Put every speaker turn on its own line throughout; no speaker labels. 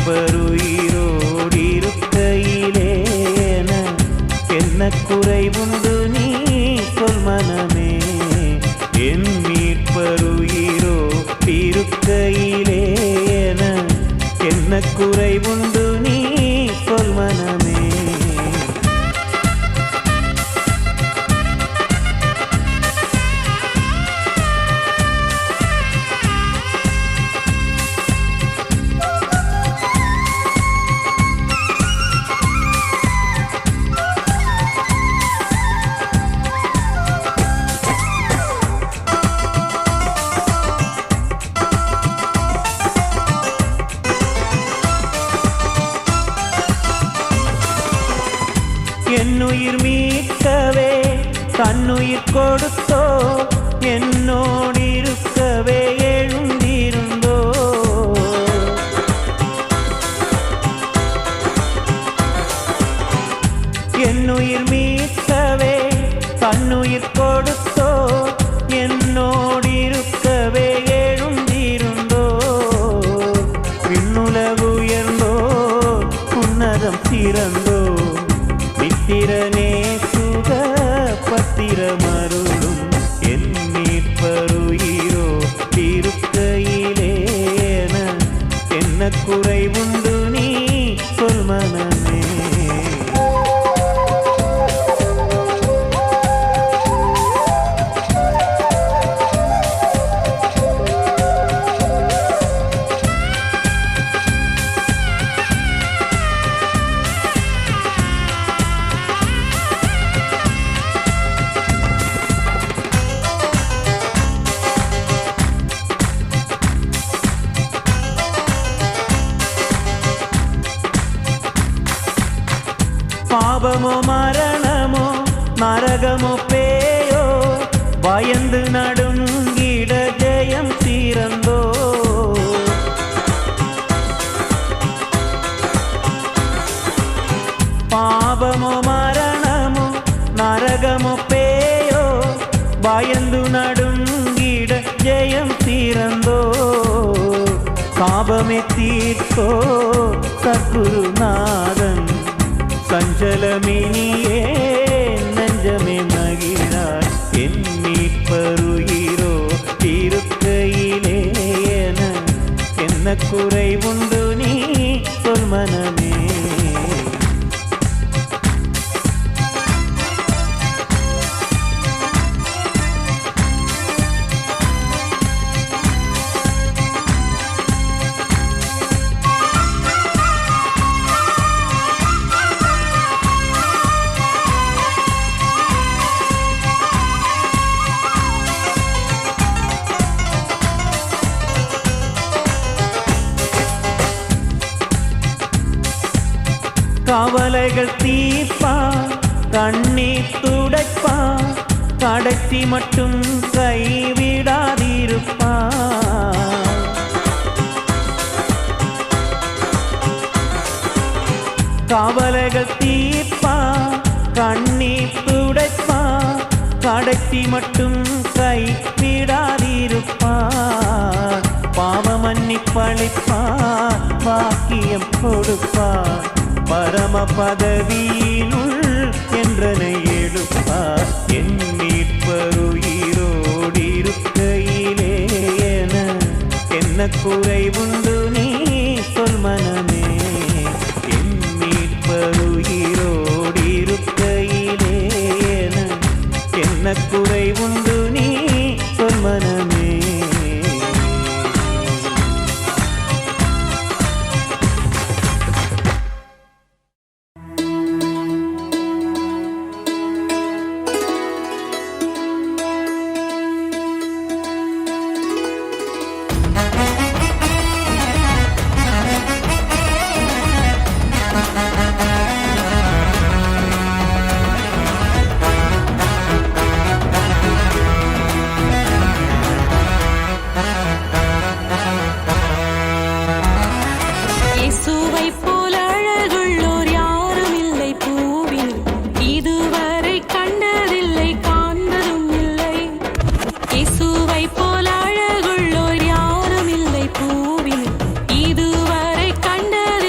மீட்பருயிரோடிருக்கையிலே என்ன குறைவுண்டு நீ சொல் மனமே. என் மீட்பருயிரோடிருக்கையிலே என்ன குறைவுண்டு நீ சொல் மனமே. என்னுயிர் மீட்கவே தன்னுயிர் கொடுத்தோ, என்னோடிருக்கவே எழுந்திருந்தோ. என்னுயிர் மீட்கவே தன்னுயிர் கொடுத்தோ, என்னோடிருக்கவே எழுந்திருந்தோ. விண்ணுலகு உயர்ந்தோ உன்னதம் சிறந்தோ, நித்திரனே சுக பத்திரமருளும். என் மீட்பருயிரோ இருக்கையிலே என்ன குறைவுண்டு நீ சொல் மனமே. பாவமோ மரணமோ நரகமோ பேயோ, பயந்து நடுங்கிட ஜெயம் தீரந்தோ. பாவமோ மரணமோ நரகமோ பேயோ, பயந்து நடுங்கிட ஜெயம் தீரந்தோ. சாபமே தீர்த்தோ சத்குருநாதன், சஞ்சலமினியே நெஞ்சமே மகிழாய். என் மீட்பருயிரோ இருக்கையிலே என்ன குறைவுண்டு நீ சொல் மனமே. கவலைகள் தீர்ப்பான், கண்ணீர் துடைப்பான், கடைசி மட்டும் கைவிடாதிருப்பான். கவலைகள் தீர்ப்பான், கண்ணீர் துடைப்பான், கடைசி மட்டும் கைவிடாதிருப்பான். பாவ மன்னிப்பளிப்பான், பாக்கியம் கொடுப்பான், பரம பதவியினுள் என்றனை எடுப்பார். என் மீட்பருயிரோடிருக்கையிலே என்ன குறைவுண்டு நீ சொல் மனமே. என் மீட்பருயிரோடிருக்கையிலே என்ன குறைவுண்டு நீ சொல் மனமே.
போல் அழகுள்ளோர் யாரும் இல்லை பூவில், இதுவரை கண்டது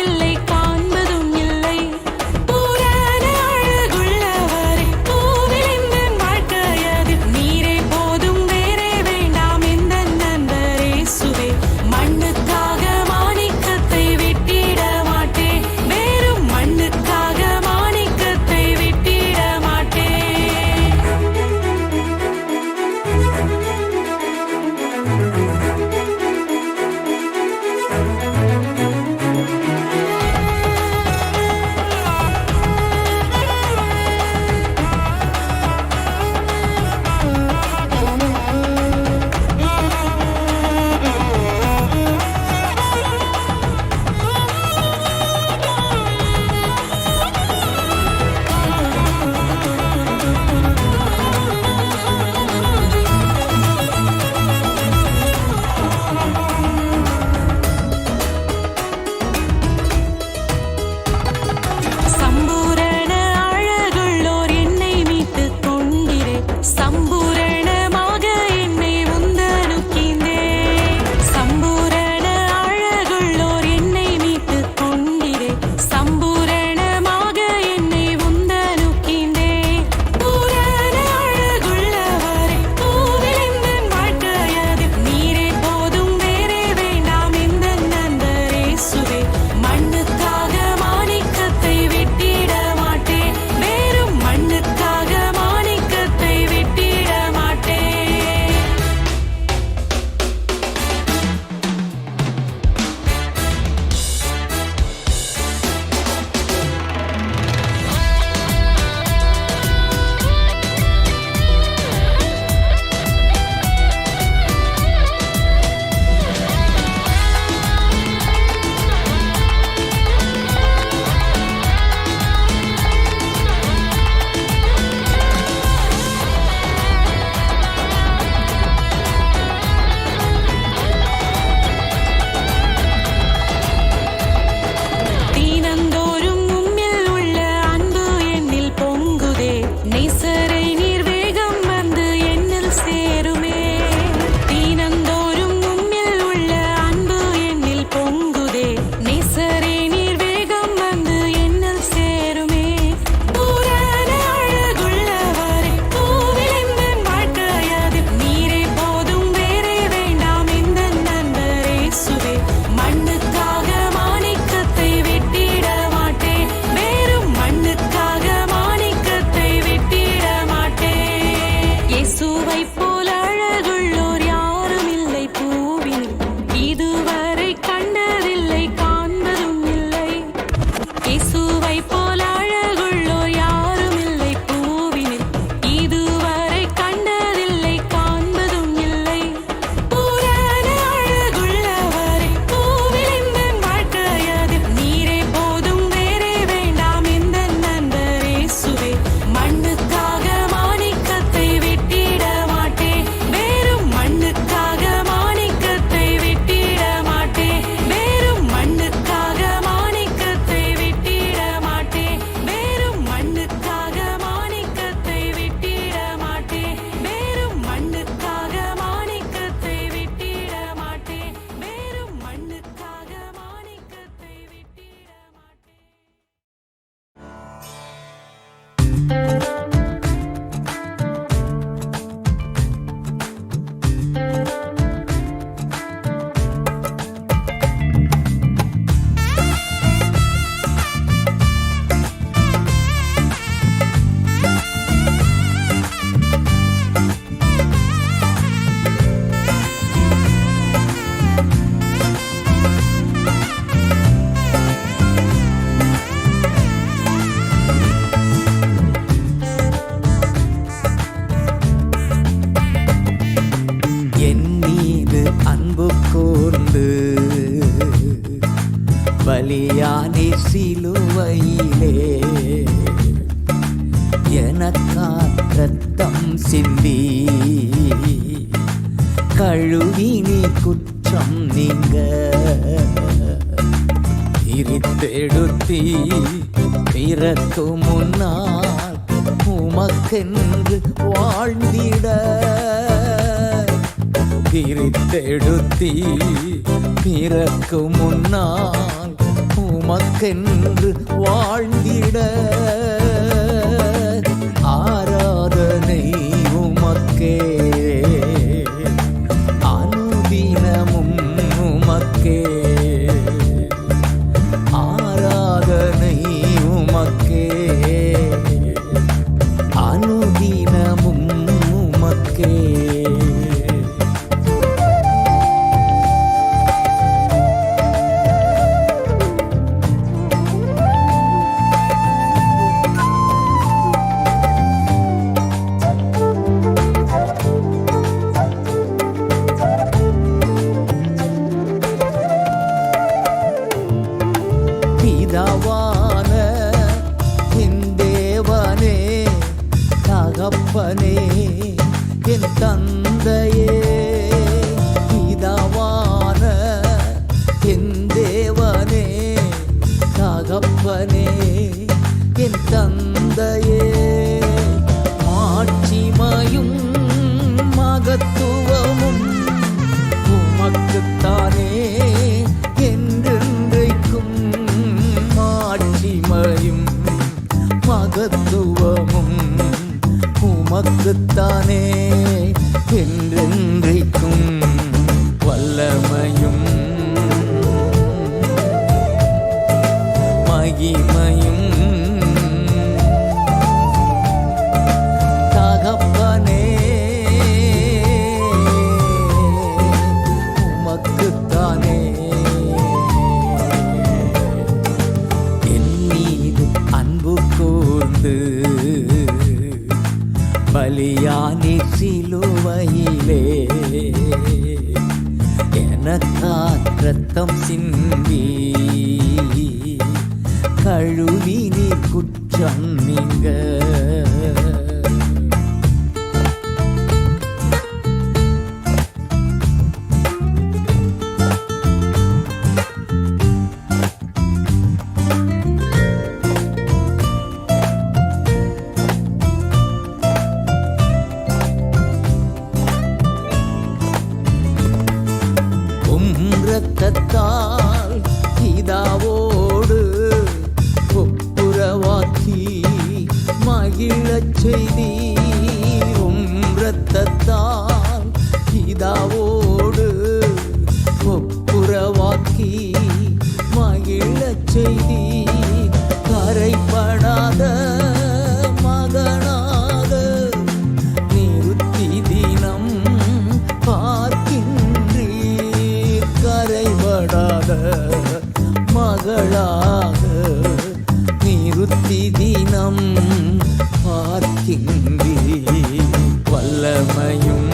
பலியானே சிலுவையிலே எனக்கா ரத்தம் சிந்தி கழுவி நீ குற்றம் நீங்க பிரித்தெடுத்தி பிறக்கு முன்னால் உமக்கென்று வாழ்ந்திட பிரித்தெடுத்தி பிறக்கு முன்னால் உமக்கென்று வாழ்ந்திட ஆராதனை உமக்கே அனுதினமும் உமக்கே ஆராதனை உமக்கே அனுதினமும் உமக்கே பிதாவான என் தேவனே தகப்பனே என் தந்தையே பிதாவான என் தேவனே தகப்பனே என் தந்தையே மாட்சிமையும் மகத்துவமும் உமக்குத்தானே என்றென்றைக்கும் மாட்சிமையும் மகத்துவமும் உமக்குத்தானே என்றென்றைக்கும் வல்லமையும் மகிமையும் தகப்பனே உமக்குத்தானே என் மீது அன்பு கூர்ந்து பலியானி சிலுவையிலே எனக்கா ரத்தம் சிந்தி கழுவி நீ குற்றம் நீங்க இரத்தத்தால் பிதாவோடு ஒப்புரவாக்கி மகிழச் செய்தி இரத்தத்தால் பிதாவோடு ஒப்புரவாக்கி மகிழச் செய்தி கரைப்படாத மகனாக நிறுத்தி தினம் பார்க்கின்றீர் கரைபடாத மகளாக நிறுத்தி தினம் பார்க்கின்றீர் வல்லமையும்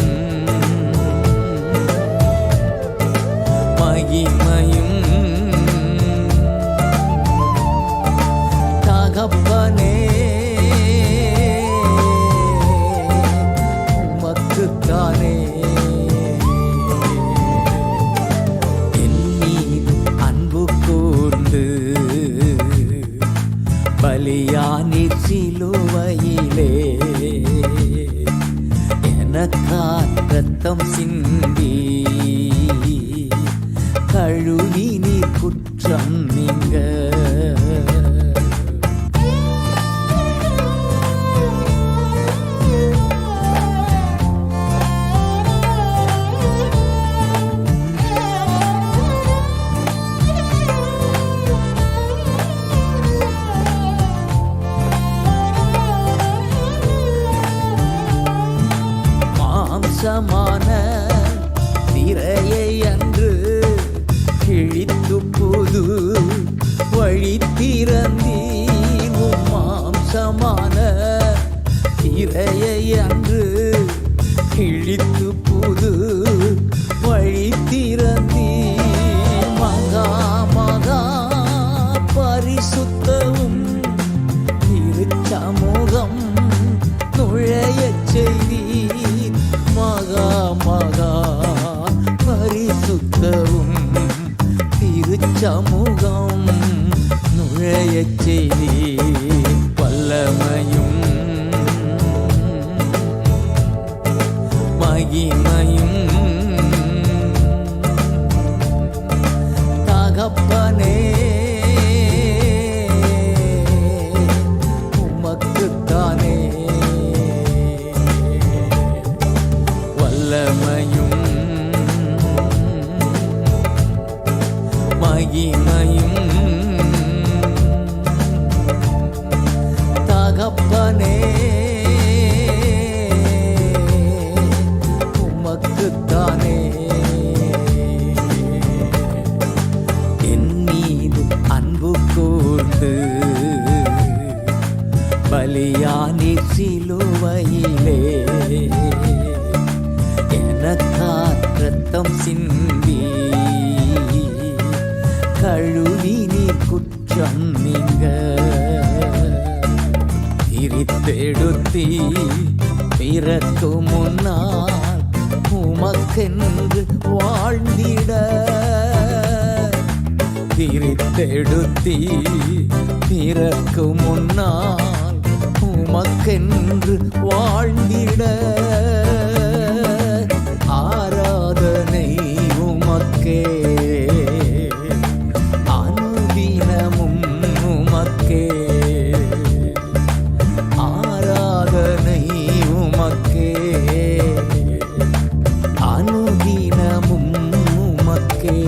மகிமையும் தகப்பனே உமக்குத்தானே என் மீது அன்பு கூர்ந்து பலியானி சிலுவையிலே எனக்கா ரத்தம் சிந்தி கழுவி நீ குற்றம் நீங்க மாம்சமான திரையை அன்று கிழித்து புது வழி திறந்தீர் மாம்சமான திரையை அன்று கிழித்து புது வழி திறந்தீர் மகா மகா சமூகம் நுழையச் செய்தி வல்லமையும் மகிமையும் தகப்பனே உமக்குத்தானே வல்லமையும் மகிமையும் தகப்பனே உமக்குத்தானே என் மீது அன்பு கூர்ந்து பலியானி சிலுவையிலே எனக்காக இரத்தம் சிந்தி கழுவி நீர் குற்றம் நீங்க பிரித்தெடுத்தி பிறக்கு முன்னால் உமக்கென்று வாழ்ந்திட பிரித்தெடுத்தி பிறக்கு முன்னால் உமக்கென்று வாழ்ந்திட ஆராதனை உமக்கே அனுதினமும் உமக்கே ஆராதனை உமக்கே அனுதினமும் உமக்கே.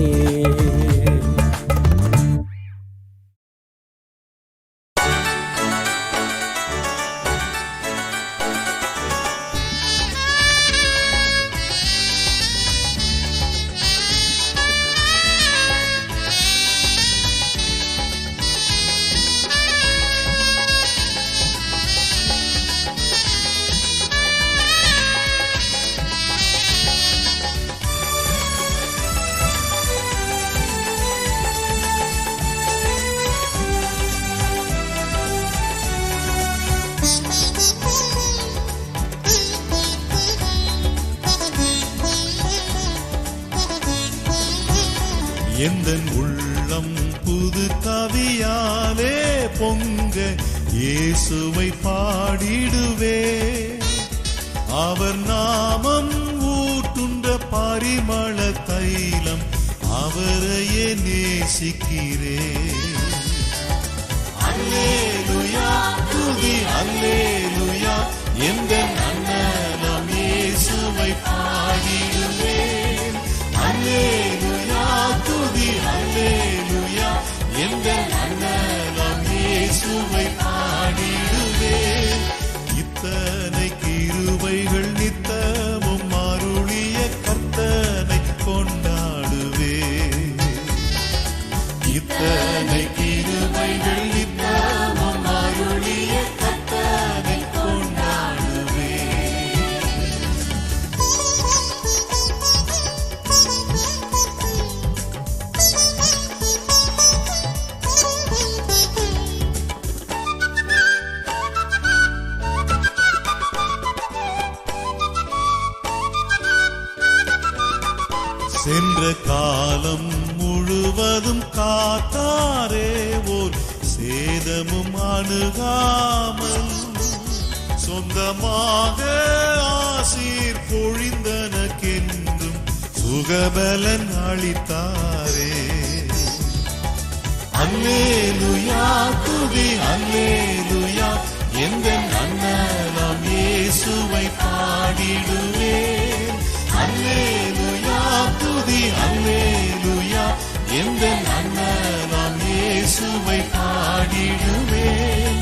எந்தன் உள்ளம் புது கவியாலே பொங்க இயேசுவை பாடிடுவே. அவர் நாமம் ஊற்றுண்ட பரிமள தைலம் அவரையே நேசிக்கிறே. அல்லேலூயா துதி அல்லேலூயா எந்தன் அண்ணலம் இயேசுவை பாடிடுவேன். அல்லேலூயா துதி அல்லேலூயா எந்தன் அண்ணலம் இயேசுவை பாடிடுவேன். இத்தனை கிருபைகள் நித்தமும் அருளிய கர்த்தனை கொண்டாடுவேன். இத்தனை கிருபைகள் நித்தமும் அருளிய கர்த்தனை கொண்டாடுவேன். சென்ற காலம் முழுவதும் காத்தாரே ஓர் சேதமும் அணுகாமல் சொந்தமாக ஆசீர் பொழிந்தனக்கென்றும் சுகபலன் அளித்தாரே. அல்லேலூயா துதி அல்லேலூயா எந்தன் அண்ணலம் இயேசுவை பாடிடுவேன். அல்லேலூயா துதி அல்லேலூயா எந்தன் அண்ணலம் இயேசுவை பாடிடுவேன்.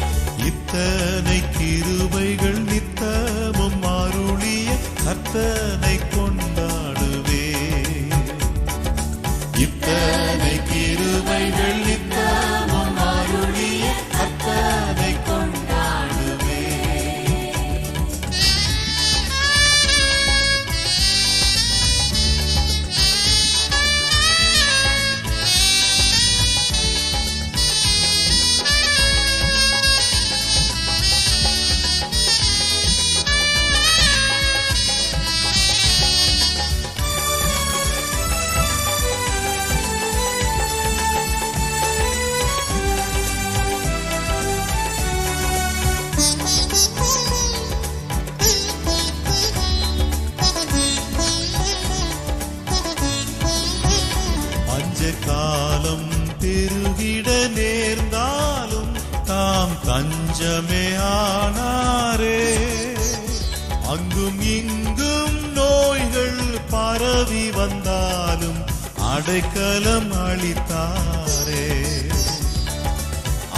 இத்தனை கிருபைகள் நித்தமும் அருளிய கர்த்தனை கொண்டாடுவேன். இத்தனை கிருபைகள் நித்தமும் அருளிய கர்த்தனை கொண்டாடுவேன். பெருகிட நேர்ந்தாலும் தாம் தஞ்சமே ஆனாரே. அங்கும் இங்கும் நோய்கள் பரவி வந்தாலும் அடைக்கலம் அளித்தாரே.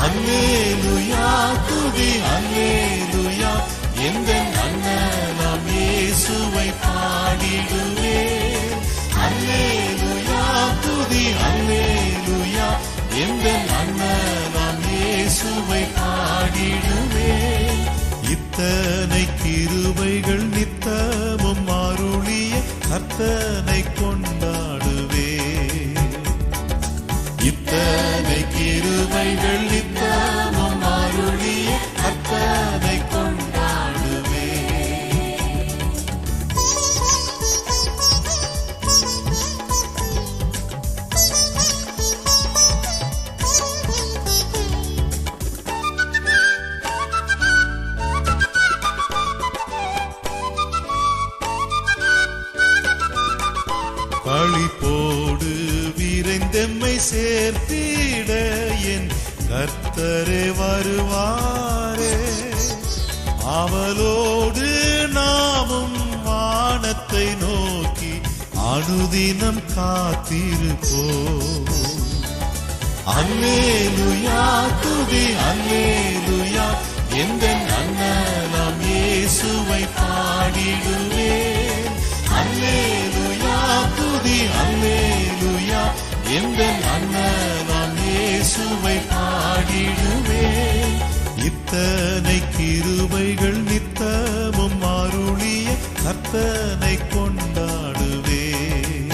அல்லேலூயா துதி அல்லேலூயா, எங்கள் அண்ணலாம் இயேசுவை பாடிடுவேன். அல்லேலூயா துதி அல்லேலூயா, எங்கள் அண்ணலாம் இயேசுவை பாடிடுவேன். இத்தனை கிருபைகள் நித்தமும் அருளிய கர்த்தனை கொண்டாடுவேன். இத்தனை கிருபைகள் நித்தமும் அருளிய கர்த்தனை கொண்டாடுவேன். களிப்போடு விரைந்தெம்மை சேர்த்திட என் கர்த்தரே வருவாரே. அவளோடு நாமும் வானத்தை நோக்கி அனுதினம் காத்திருப்போம். அல்லேலூயா துதி அல்லேலூயா, எங்கள் அண்ணலாம் இயேசுவை பாடிடுவேன். அல்லேலூயா துதி அல்லேலூயா, எங்கள் அண்ணலாம் இயேசுவை பாடிடுவேன். இத்தனை கிருபைகள் நித்தமும் அருளிய கர்த்தனை கொண்டாடுவேன்.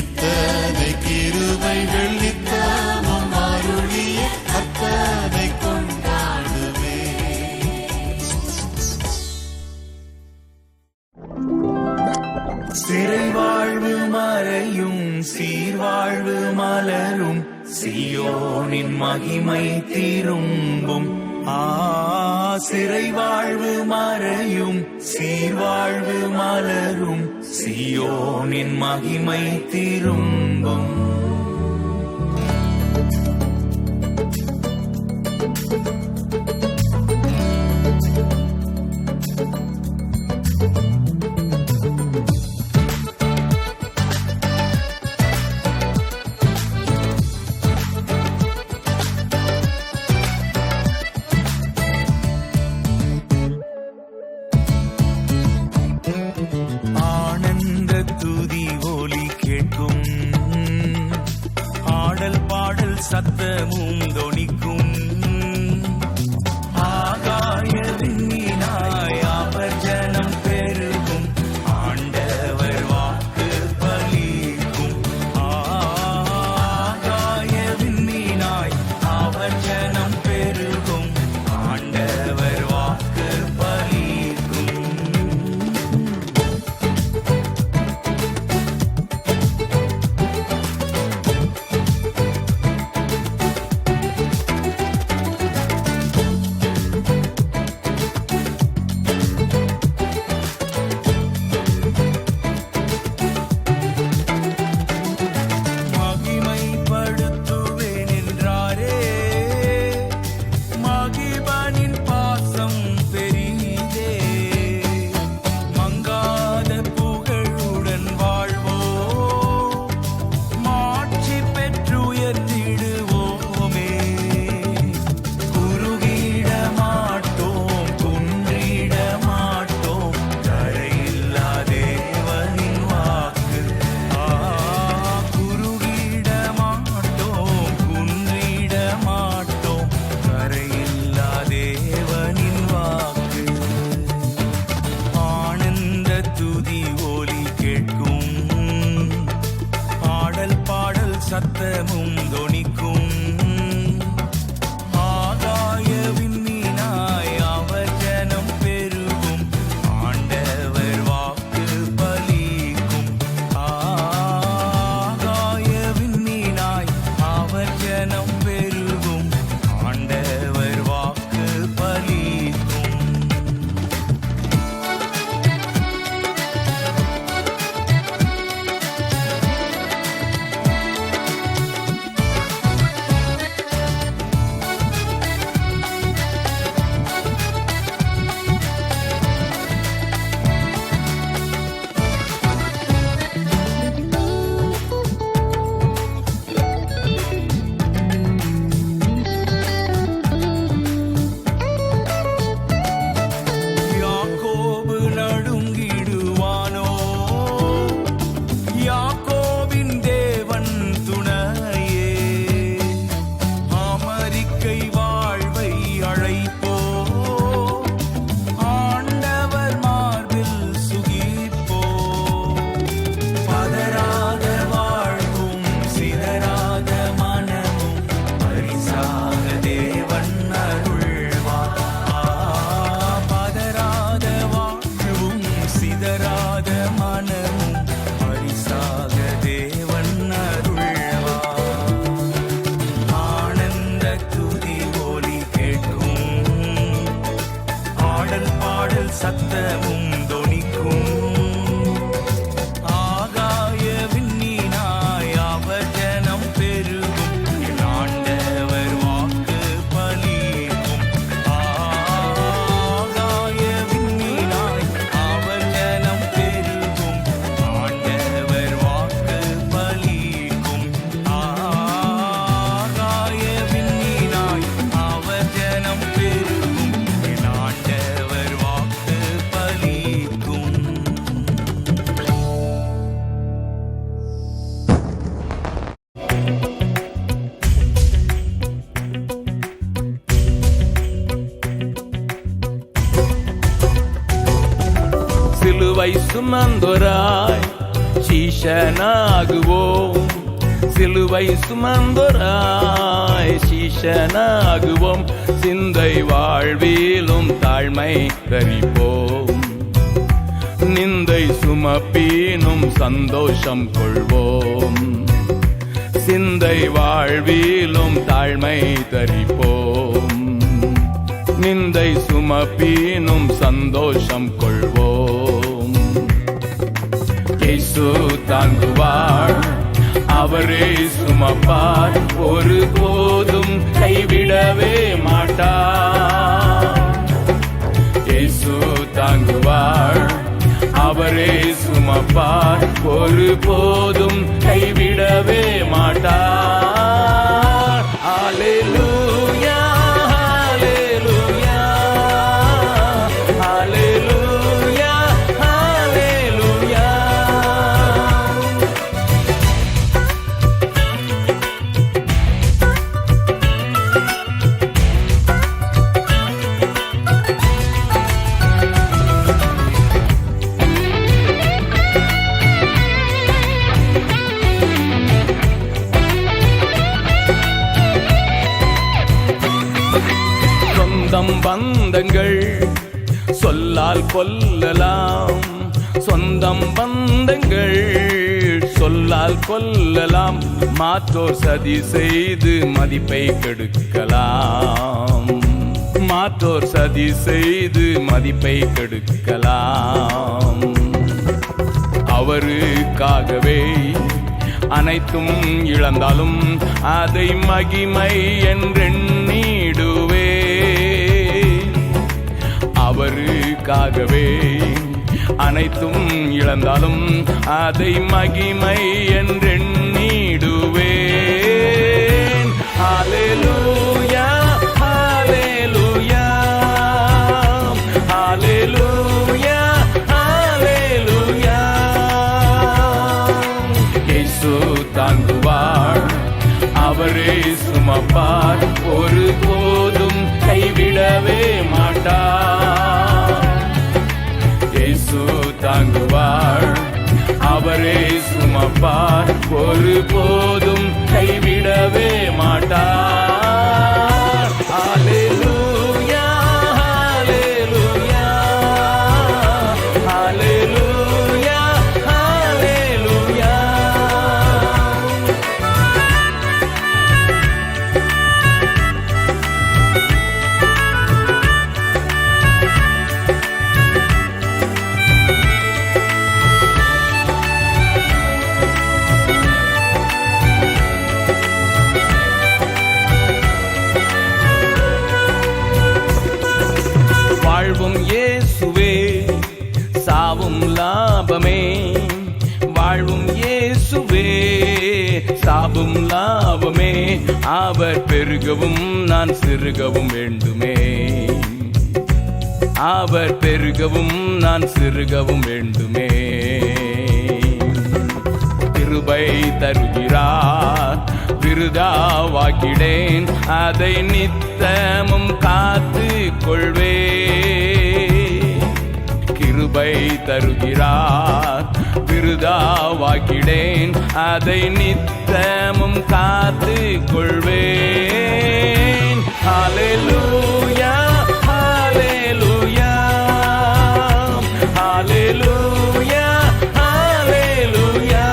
இத்தனை கிருபைகள் நித்தமும் அருளிய கர்த்தனை கொண்டாடுவேன்.
சிறை வாழ்வு மறையும் சீர்வாழ்வு மலரும், சீயோனின் மகிமை திரும்பும். சிறை வாழ்வு மறையும் சீர்வாழ்வு மலரும், சீயோனின் மகிமை திரும்பும். ஆனந்த துதி ஒலி கேட்கும், ஆடல் பாடல் சத்தமும் தொனிக்கும். ஆகாய விண்ணினாய் அவர் ஜனம் பெருகும், ஆண்டவர் வாக்கு பலிக்கும். ஆகாய விண்ணினாய் அவர் ஜனம் பெருகும், ஆண்டவர் வாக்கு பலிக்கும். சத்தமும் தொனிக்கும். ஆகாய விண்மீனாய் அவர் ஜனம் பெருகும், என் ஆண்டவர் வாக்கு பலிக்கும். ஆகாய விண்மீனாய் அவர் ஜனம் பெருகும், ஆண்டவர் வாக்கு பலிக்கும். ஆகாய விண்மீனாய் அவர் ஜனம் பெருகும், என் ஆண்டவர் வாக்கு பலிக்கும்.
சிலுவை சுமந்தோராய் சீஷனாகுவோம், சிலுவை சுமந்தோராய் சீஷனாகுவோம், சிந்தை வாழ்விலும் தாழ்மை தரிப்போம், நிந்தை சுமப்பீனும் சந்தோஷம் கொள்வோம், சிந்தை வாழ்விலும் தாழ்மை தரிப்போம், நிந்தை சுமப்பீனும் சந்தோஷம் கொள்வோம். இயேசு தாங்குவார், அவரே சுமப்பார், ஒருபோதும் கைவிடவே மாட்டார். இயேசு தாங்குவார், அவரே சுமப்பார், ஒருபோதும் கைவிடவே மாட்டார். அல்லேலூயா, அல்லேலூயா, அல்லேலூயா, அல்லேலூயா. சொந்தம் பந்தங்கள் சொல்லால் கொல்லலாம், சொந்தம் பந்தங்கள் சொல்லால் கொல்லலாம், மாற்றோர் சதி செய்து மதிப்பை கெடுக்கலாம், மாற்றோர் சதி செய்து மதிப்பை கெடுக்கலாம். அவருக்காகவே அனைத்தும் இழந்தாலும் அதை மகிமை என்றெண்ணிடுவே, அவருக்காகவே அனைத்தும் இழந்தாலும் அதை மகிமை என்றெண்ணிடுவேன். ஹல்லேலூயா, ஹல்லேலூயா, ஹல்லேலூயா, ஹல்லேலூயா. இயேசு தாங்குவார், அவரே சுமப்பார், ஒருபோதும் கைவிடவே மாட்டார். இயேசு தாங்குவார், அவரே சுமப்பார், ஒருபோதும் கைவிடவே மாட்டார். அல்லேலூயா, அல்லேலூயா, அல்லேலூயா, அல்லேலூயா. வாழ்வும் இயேசுவே, சாவும் லாபமே, வாழ்வும் இயேசுவே, சாவும் லாபமே, அவர் பெருகவும் நான் சிறுகவும் வேண்டுமே, அவர் பெருகவும் நான் சிறுகவும் வேண்டுமே. கிருபை தருகிறார், விருதாவாக்கிடேன், அதை நித்தமும் காத்து கொள்வே. கிருபை தருகிறார், விருதாவாக்கிடேன், அதை நித்தமும் காத்து கொள்வேன். ஹல்லேலூயா, ஹல்லேலூயா, ஹல்லேலூயா, ஹல்லேலூயா.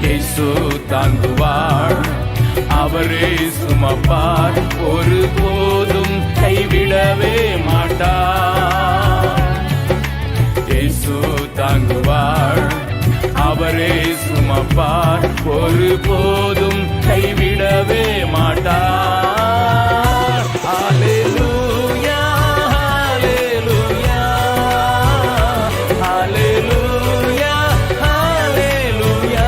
இயேசு தாங்குவார், அவரே சுமப்பார், ஒருபோதும் கைவிடவே மாட்டார். இயேசு தாங்குவார், அவரே சுமப்பார், ஒருபோதும் கைவிடவே மாட்டார். ஹல்லேலூயா, ஹல்லேலூயா, ஹல்லேலூயா, ஹல்லேலூயா.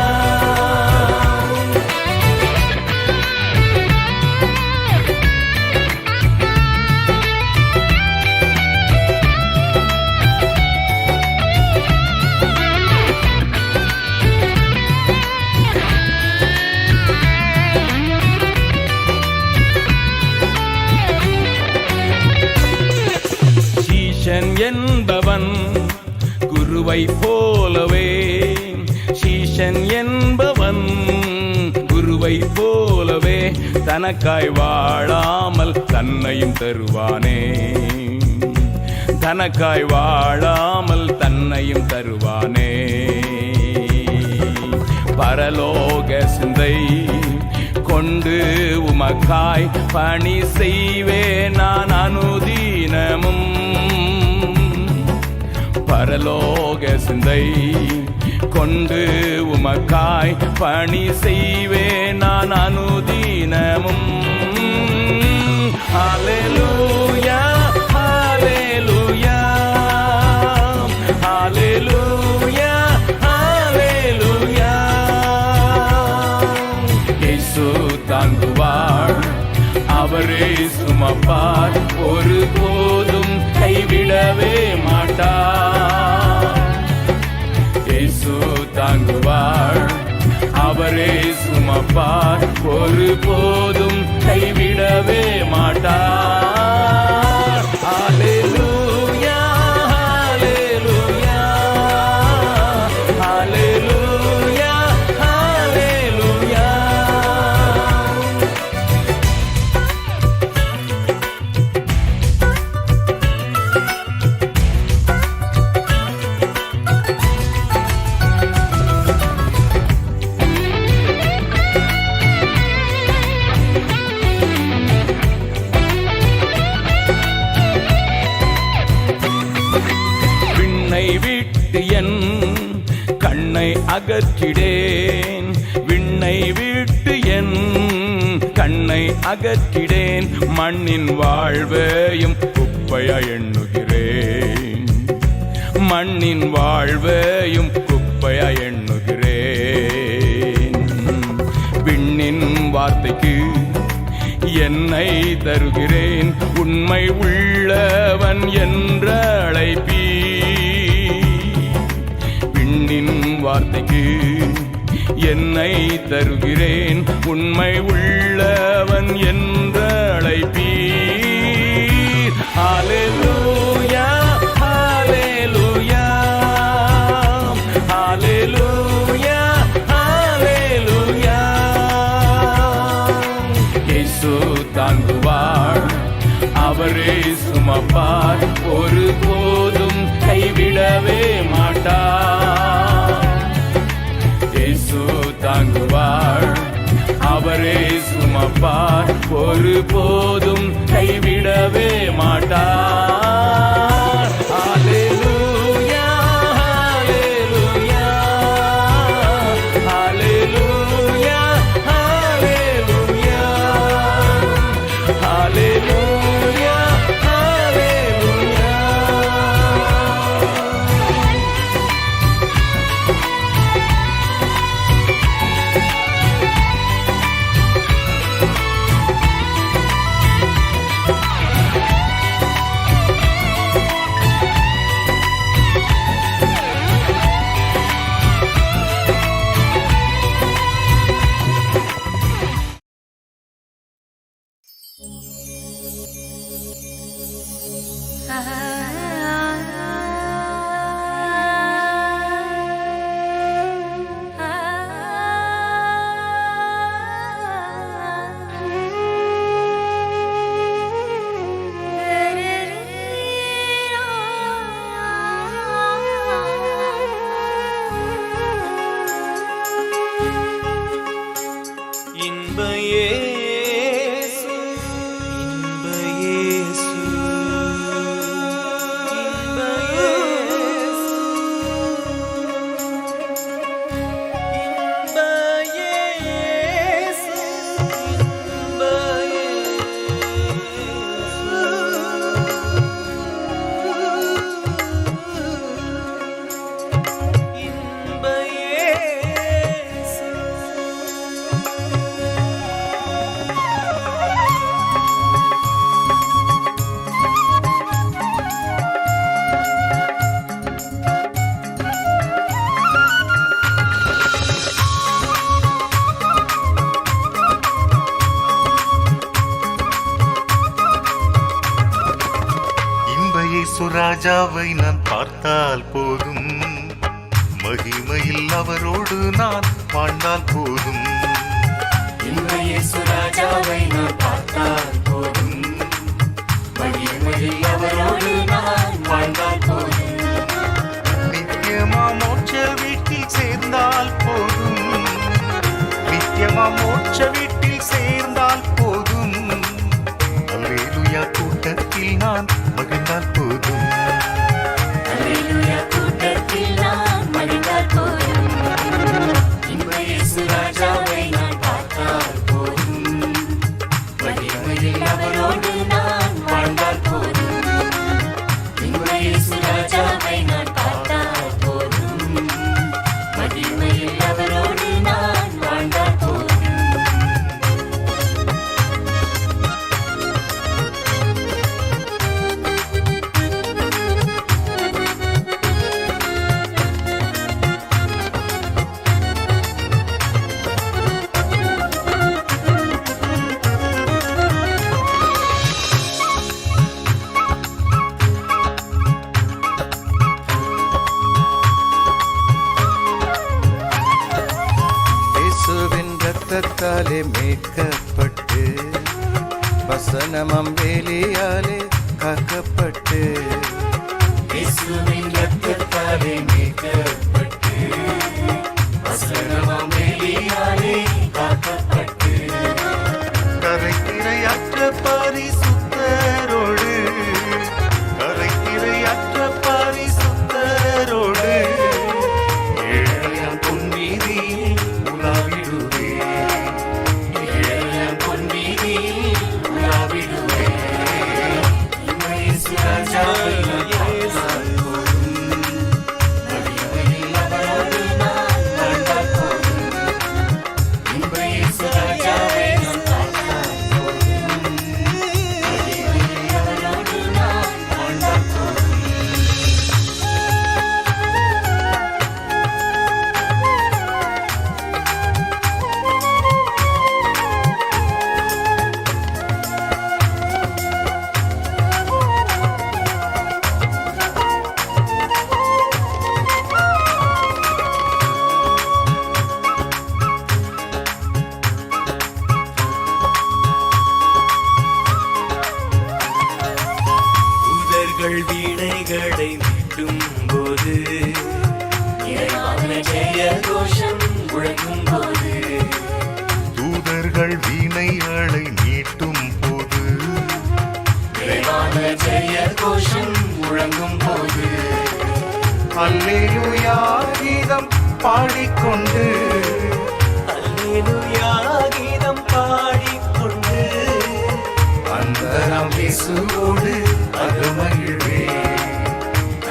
சீஷன் என்பவன் குருவை போலவே, சீஷன் என்பவன் குருவை போலவே தனக்காய் வாழாமல் தன்னையும் தருவானே, தனக்காய் வாழாமல் தன்னையும் தருவானே. பரலோக சிந்தை கொண்டு உமக்காய் பணி செய்வே நான் அனுதீனமும். பரலோக சிந்தை கொண்டு உமக்காய் பணி செய்வே நான் அனுதீனமும். ஹல்லேலூயா, ஹல்லேலூயா, ஹல்லேலூயா, ஹல்லேலூயா. இயேசு தாங்குவார், அவரே சுமப்பார், ஒருபோதும் கைவிடவே மாட்டார். இயேசு தாங்குவார், அவரே சுமப்பார், ஒருபோதும் கைவிடவே மாட்டார். ஹல்லேலூயா, ஹல்லேலூயா, ஹல்லேலூயா, ஹல்லேலூயா. விண்ணை விட்டு என் கண்ணை அகற்றிடேன், விண்ணை விட்டு என் கண்ணை அகற்றிடேன், மண்ணின் வாழ்வையும் குப்பையா எண்ணுகிறேன், மண்ணின் வாழ்வையும் குப்பையா எண்ணுகிறேன். விண்ணின் வார்த்தைக்கு என்னை தருகிறேன், உண்மை உள்ளவன் என்ற அழைப்பீ. விண்ணின் வார்த்தைக்கு என்னை தருகிறேன், உண்மை உள்ளவன் என்ற அழைப்பீ. ஹல்லேலூயா, ஹல்லேலூயா, ஹல்லேலூயா, ஹல்லேலூயா. இயேசு தாங்குவார், அவரே சுமப்பார், ஒருபோதும் கைவிடவே மாட்டார். இயேசு தாங்குவார், அவரே சுமப்பார், ஒருபோதும் கைவிடவே மாட்டார். ஹல்லேலூயா, ஹல்லேலூயா, ஹல்லேலூயா, ஹல்லேலூயா, ஹல்லேலூயா, ஹல்லேலூயா.
இன்ப இயேசு, இன்ப இயேசு,
ராஜாவை நான் பார்த்தால் போதும், மகிமையில் அவரோடு நான் வாழ்ந்தால் போதும்.
இயேசு ராஜாவை நான் பார்த்தால் போதும், மகிமையில் அவரோடு நான் வாழ்ந்தால் போதும்.
நித்தியமா மோட்ச வீட்டில் சேர்ந்தால் போதும், நித்தியமா மோட்ச வீட்டில் சேர்ந்தால் போதும். அல்லேலூயா கூட்டத்தில் நான் மகிழ்ந்தால் போதும்,
அல்லேலூயா கூட்டத்தில் நான் மகிழ்ந்தால் போதும். இயேசு ராஜாவை நான் பார்த்தால் போதும், மகிமையில் அவரோடு நான் வாழ்ந்தால் போதும். இயேசு ராஜாவை நான் பார்த்தால் போதும், மகிமையில் அவரோடு நான் வாழ்ந்தால் போதும்.
இயேசுவின் இரத்தத்தாலே மீட்கப்பட்டு, வசனமம் வேலியாலே காக்கப்பட்டு,
இயேசுவின் இரத்தத்தாலே மீட்கப்பட்டு, வசனமாம் வேலியாலே காக்கப்பட்டு,
கரைத்திரையற்ற பரிசுத்தரோடு, கரைத்திரையற்ற பரிசுத்தரோடு ஏழையாம் பொன்வீதியில் உலாவிடுவே,
ஏழையாம் பொன்வீதியில் உலாவிடுவே. இயேசு ராஜாவை நான் பார்த்தால் போதும், மகிமையில் அவரோடு நான் வாழ்ந்தால் போதும். இயேசு ராஜாவை நான் பார்த்தால் போதும், மகிமையில் அவரோடு நான் வாழ்ந்தால் போதும். தூதர்கள் வீணைகளை மீட்டும் போது, இறைவான ஜெய கோஷம் முழங்கும் போது,
தூதர்கள் வீணைகளை மீட்டும் போது,
இறைவான ஜெய கோஷம் முழங்கும் போது,
அல்லேலூயா கீதம் பாடிக்கொண்டு,
அல்லேலூயா கீதம் பாடிக்கொண்டு
அந்தரம் இயேசுவோடு அகமகிழ்வே,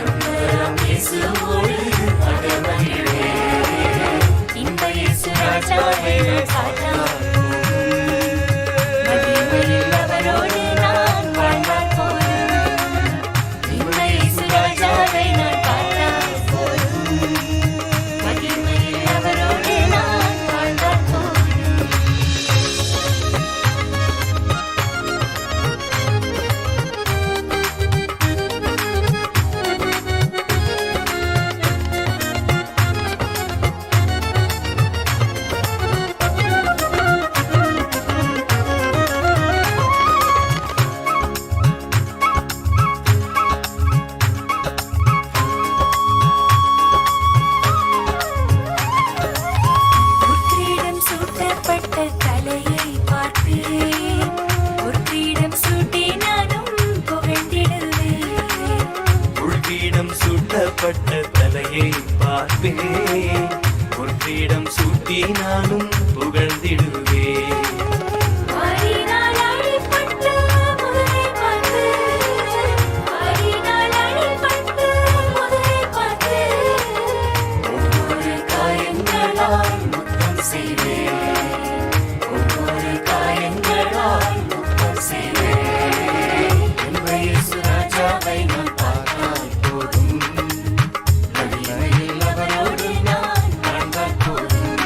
அந்தரம் இயேசுவோடு அகமகிழ்வே. இன்ப இயேசு ராஜாவை நான் பார்த்தால் போதும், மகிமையில் அவரோடு நான் வாழ்ந்தால் போதும். இன்ப இயேசு ராஜாவை நான் பார்த்தால் போதும், மகிமையில் அவரோடு நான் வாழ்ந்தால் போதும். பொற்கிரீடம் சூட்டப்பட்ட தலையை பார்ப்பேன், பொற்கிரீடம் சூட்டி நானும் புகழ்ந்திடுவேன்.
உள்கிடம் சூட்டப்பட்ட தலையை பார்ப்பேன், பொற்கிடம் சூட்டி நானும் புகழ்ந்திடுவேன்.
வாரினால் அடிபட்ட முதலை பார்த்து, வாரினால் அடிபட்ட முதலை பார்த்து, ஒவ்வொரு காயங்களால் முத்தம் செய்வேன், ஒவ்வொரு காயங்களால் முத்தம் செய்வேன். இன்ப இயேசு ராஜாவை நான் பார்த்தால் போதும், மகிமையில் அவரோடு நான் வாழ்ந்தால் போதும்.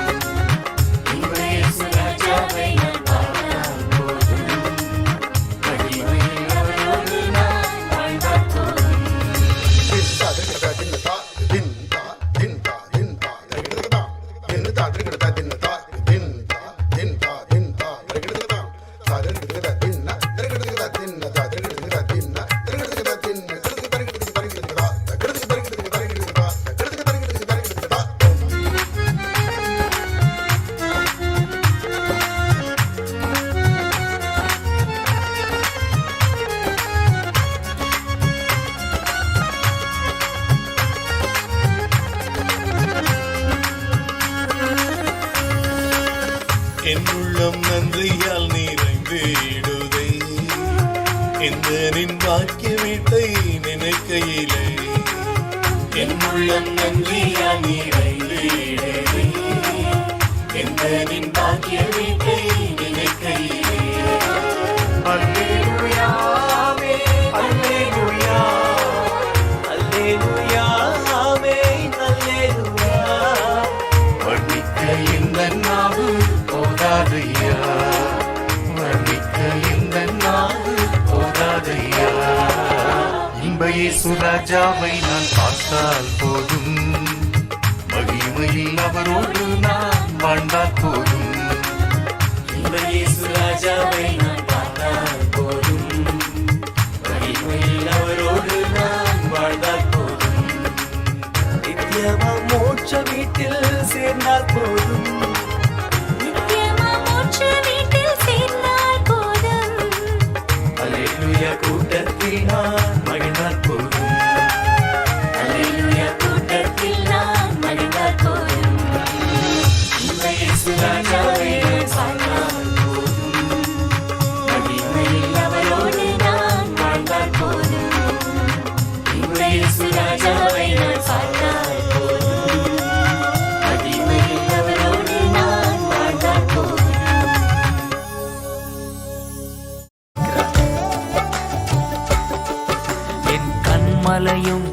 நன்றியால் நிறைந்திடுதே இந்த நின் பாக்கிய வீட்டை நினைக்கையிலே என் உள்ளம் நன்றியால் நிறைந்திடுதே இந்த நின் பாக்கிய வீட்டை நினைக்கையிலே
அல்லேலூயா அல்லேலூயா
அல்லேலூயா ஆமென் அல்லேலூயா
வர்ணிக்க இந்த நாவு போதாதையா வர்ணிக்க இந்த நாவு போதாதையா இன்ப இயேசு ராஜாவை நான் பார்த்தால் போதும் மகிமையில் அவரோடு நான் வாழ்ந்தால் போதும்
இன்ப இயேசு ராஜாவை நான் பார்த்தால் போதும் மகிமையில் அவரோடு நான் வாழ்ந்தால் போதும் நித்தியமா மோட்ச வீட்டில் சேர்ந்தால் போதும்
நித்தியமா மோட்ச வீட்டில் சேர்ந்தால் போதும்
அல்லேலூயா கூட்டத்தில் நான் மகிழ்ந்தால் போதும்
அல்லேலூயா கூட்டத்தில் நான் மகிழ்ந்தால் போதும்
இன்ப இயேசு ராஜாவை நான் பார்த்தால் போதும்
மகிமையில் அவரோடு நான் வாழ்ந்தால் போதும்
இன்ப இயேசு ராஜாவை நான்
பார்த்தால் போதும் மகிமையில் அவரோடு நான் வாழ்ந்தால் போதும்
என் கண்மலையும்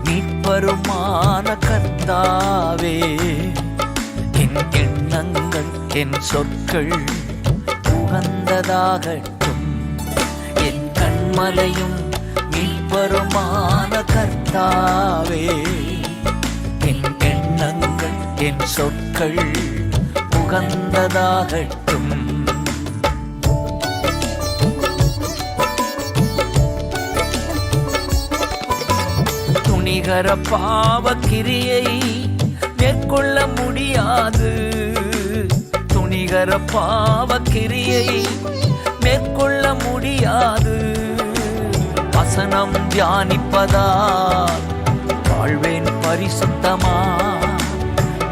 மீட்பருமான கர்த்தாவே என் எண்ணங்கள் என் சொற்கள் உகந்ததாகட்டும் என் கண்மலையும் மீட்பருமான கர்த்தாவே என் எண்ணங்கள் என் சொற்கள் உகந்ததாகட்டும் துணிகர பாவக்கிரியை மேற்கொள்ள முடியாது துணிகர பாவக்கிரியை மேற்கொள்ள முடியாது வசனம் தியானிப்பதால் வாழ்வேன் பரிசுத்தமா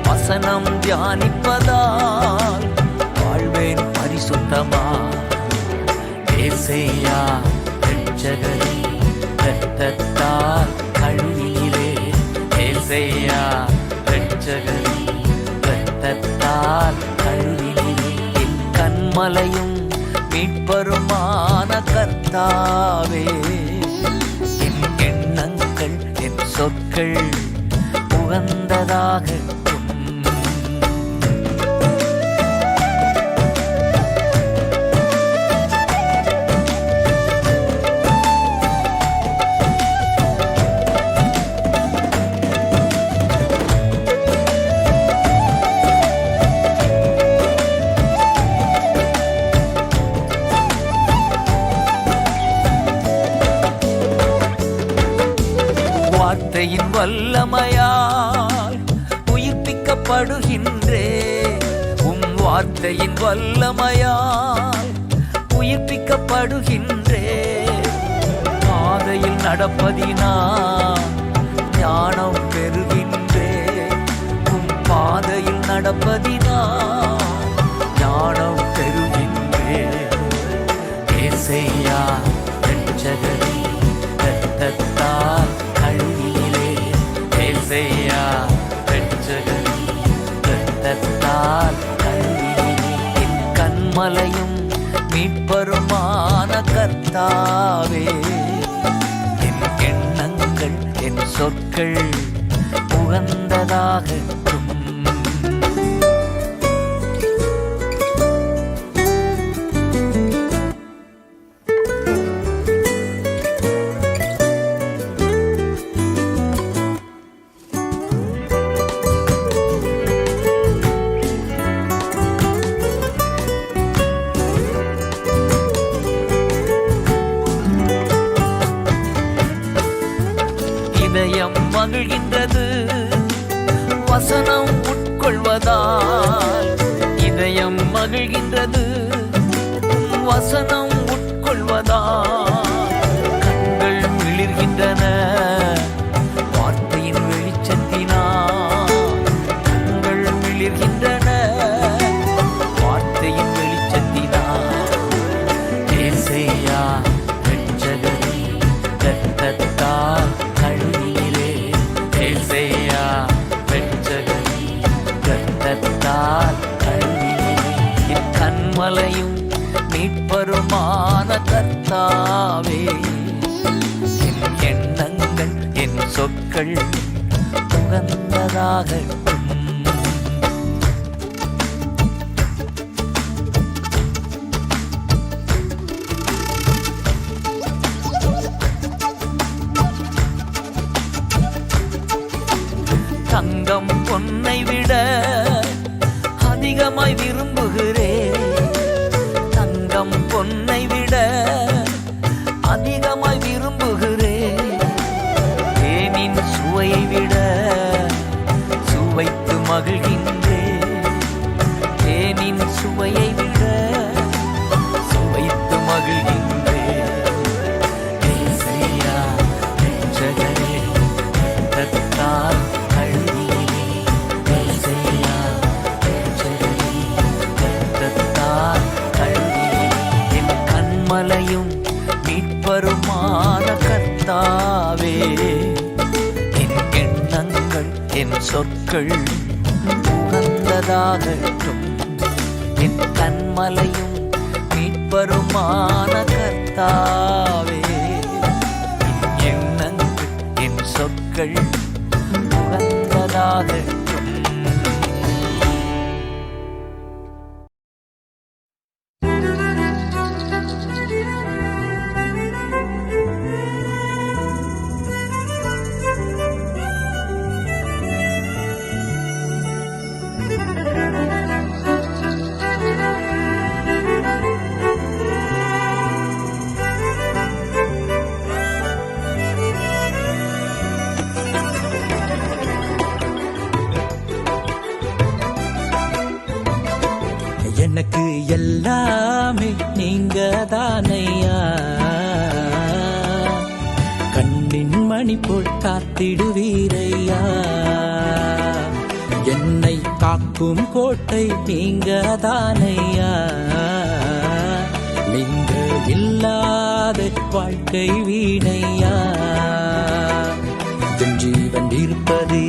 வசனம் தியானிப்பதால் வாழ்வேன் பரிசுத்தமா ஏசையா ரட்சகரே இரத்தத்தால் கழுவினீரே ஏசையா ரட்சகரே இரத்தத்தால் கழுவினீரே என் கண்மலையும் மீட்பருமான கர்த்தாவே என் எண்ணங்கள் என் சொற்கள் உகந்ததாகட்டும் வார்த்தையின் வல்லமையால் உயிர்ப்பிக்கப்படுகின்றே உம் வார்த்தையின் வல்லமையால் உயிர்ப்பிக்கப்படுகின்றே பாதையில் நடப்பதினா ஞானம் பெறுகின்றே உம் பாதையில் நடப்பதினா ஞானம் பெறுகின்றே ஏசையா ரட்சகரே இரத்தத்தால் கழுவினீரே ஏசையா ரட்சகரே இரத்தத்தால் கழுவினீரே என் கண்மலையும் மீட்பருமான கர்த்தாவே என் எண்ணங்கள் என் சொற்கள் உகந்ததாகட்டும் இதயம் மகிழ்கின்றது வசனம் உட்கொள்வதால் இதயம் மகிழ்கின்றது வசனம் உட்கொள்வதால் கண்கள் மிளிர்கின்றன வார்த்தையின் வெளிச்சத்தினால் கண்கள் மிளிர்கின்றன வார்த்தையின் வெளிச்சத்தினால் கண்மலையும் மீட்பருமான கர்த்தாவே, என் எண்ணங்கள் என் சொற்கள் உகந்ததாகட்டும். தங்கம் பொன்னை விட அதிகமாய் விரும்புகிறேன். தங்கம் பொன்னை விட அதிகமாய் விரும்புகிறேன். தேனின் சுவையை விட சுவைத்து மகிழ்கின்றேன். தேனின் சுவையை விட சுவைத்து மகிழ்கின்றேன். ஏசையா ரட்சகரே, ரத்தத்தால் மலையும் மீட்பருமான கர்த்தாவே, என் எண்ணங்கள் என் சொற்கள் உகந்ததாகட்டும். என் கண்மலையும் மீட்பருமான கர்த்தாவே, என் எண்ணங்கள் என் சொற்கள் உகந்ததாகட்டும்.
எனக்கு எல்லாமே நீங்க தானையா, கண்ணின் மணி போல் காத்திடுவீரையா. என்னை காக்கும் கோட்டை நீங்க தானையா, நீங்க இல்லாத வாழ்க்கை வீணையா. என் ஜீவன் இருப்பதே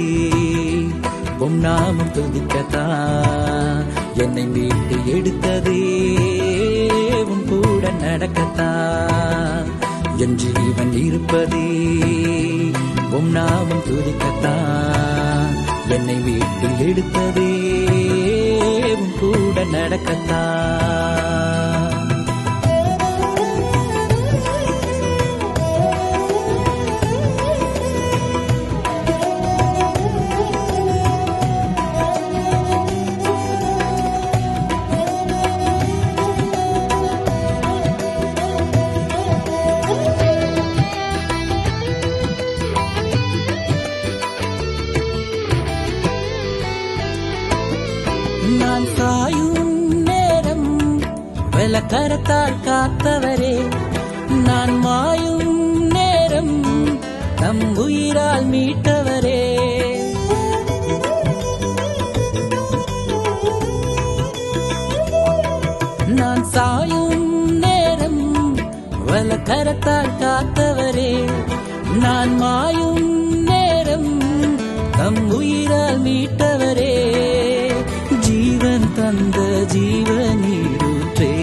உம் நாமம் துதிக்கத்தான், என்னை மீட்டு எடுத்ததே உன் கூட நடக்கத்தான். என் ஜீவன் இருப்பதே உம் நாமம் துதிக்கத்தான், என்னை மீட்டு எடுத்ததே உன் கூட நடக்கத்தான். நான் சாயும் நேரம் வெலக்கரத்தால் காத்தவரே, நான் மாயும் நேரம் நம் உயிரால் மீட்டவரே. நான் சாயும் நேரம் வெலக்கரத்தால் காத்தவரே, நான் மாயும் நேரம் நம் உயிரால் மீட்டவரே. ஜீவன் தந்த ஜீவனீரூற்றே,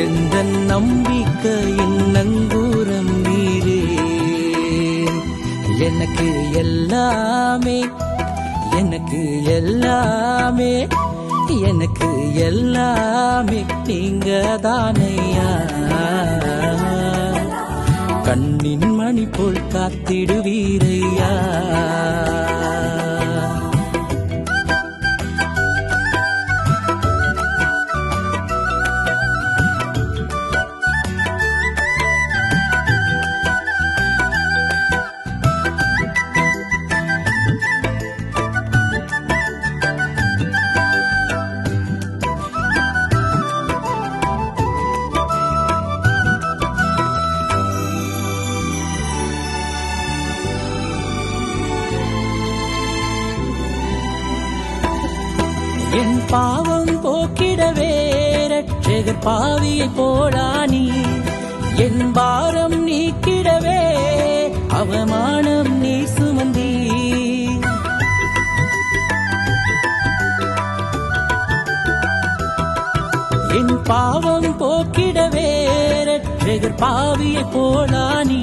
எந்த நம்பிக்கையின் நங்கூரம் நீரே. எனக்கு எல்லாமே எனக்கு எல்லாமே எனக்கு எல்லாமே நீங்க தானையா, கண்ணின் மணி போல் காத்திடுவீரையா. என் பாவம் போக்கிடவே ரட்சகர் பாவியை போலானி, என் பாரம் நீக்கிடவே அவமானம் நீ சுமந்தி. என் பாவம் போக்கிடவே இரட்சகர் பாவியை போலானி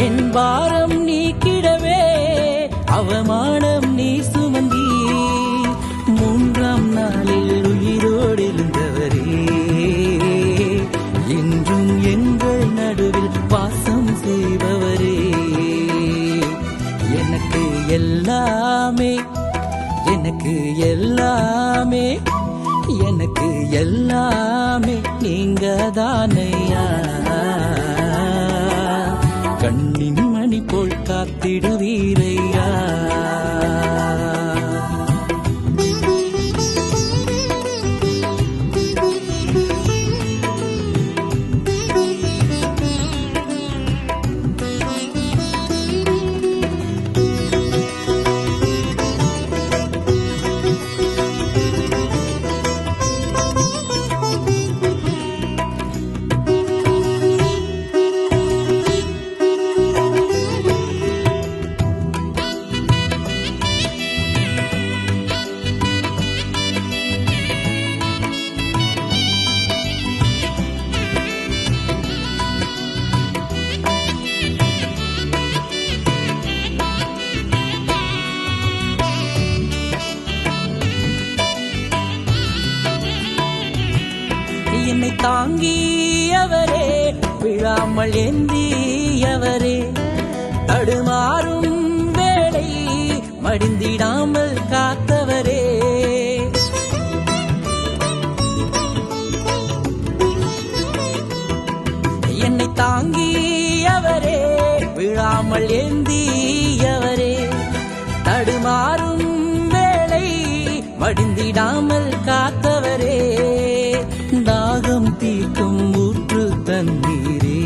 என் பாரம் நீக்கிடவே அவமானம் நீ சுமந்தி மூன்றாம் நாளில் உயிரோடு எழுந்தவரே இன்றும் எங்கள் நடுவில் வாசம் செய்பவரே எனக்கு எல்லாமே எனக்கு எல்லாமே எனக்கு எல்லாமே நீங்க தானையா கண்ணின் மணி போல் காத்திடுவீரையா என்னை தாங்கியவரே விழாமல் ஏந்தியவரே தடுமாறும் வேளை மடிந்திடாமல் காத்தவரே என்னை தாங்கியவரே விழாமல் ஏந்தியவரே தடுமாறும் வேளை மடிந்திடாமல் காத்தவரே தாகம் தீர்க்கும் ஊற்று தண்ணீரே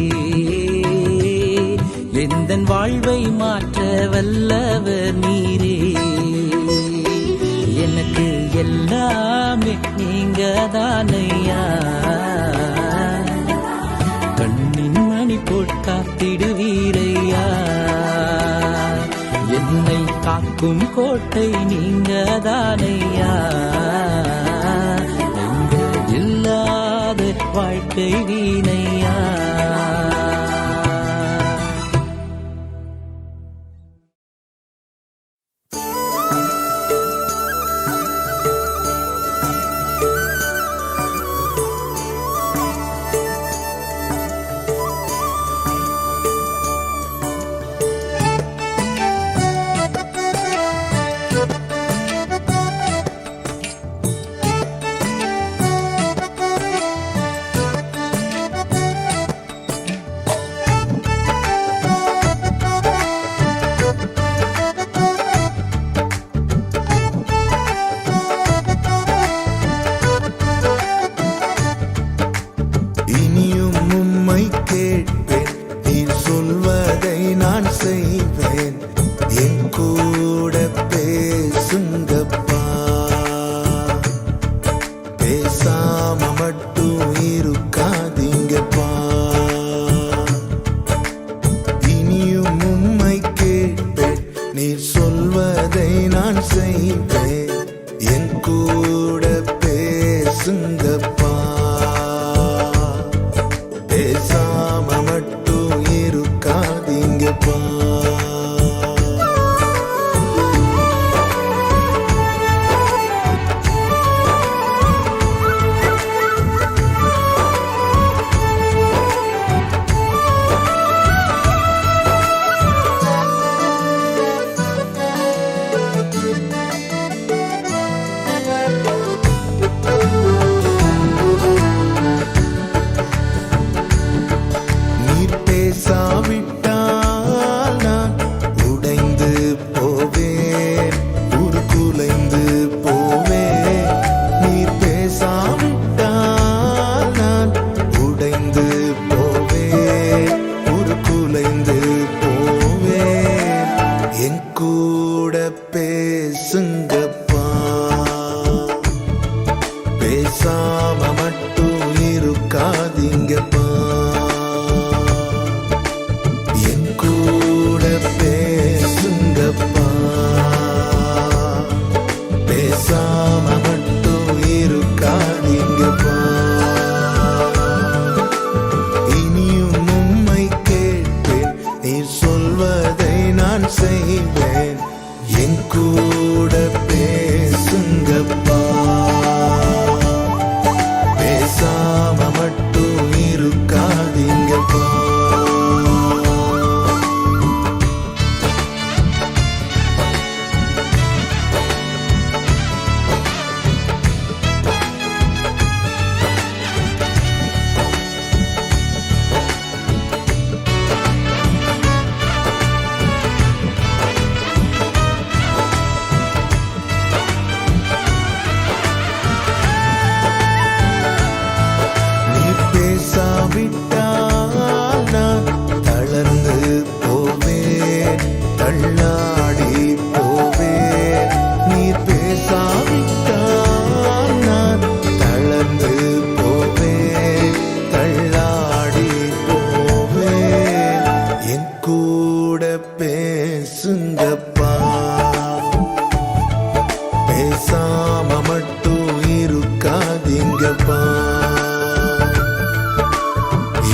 எந்தன் வாழ்வை மாற்ற வல்லவர் நீரே எனக்கு எல்லாமே நீங்க தானையா கண்ணின் மணி போல் காத்திடுவீரையா என்னை காக்கும் கோட்டை நீங்க தானையா இல்லாத வாழ்க்கை வீணையா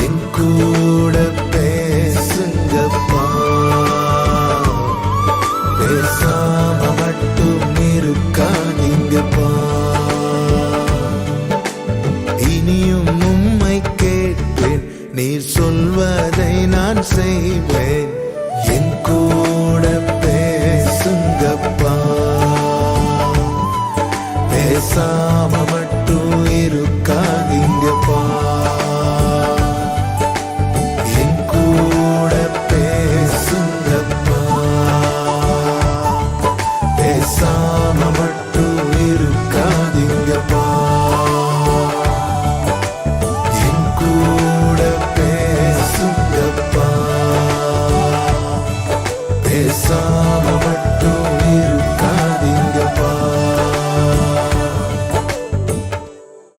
என் கூட பேசுங்கப்பா, பேசாம மட்டும் இருக்காதீங்கப்பா. இனியும் உம்மை கேட்பேன், நீர் சொல்வதை நான் செய்வேன். என் கூட பேசுங்கப்பா, பேசாம மட்டும் இருக்காதீங்கப்பா. என் கூட பேசுங்கப்பா, பேசாம மட்டும் இருக்காதீங்கப்பா. என் கூட பேசுங்கப்பா, பேசாம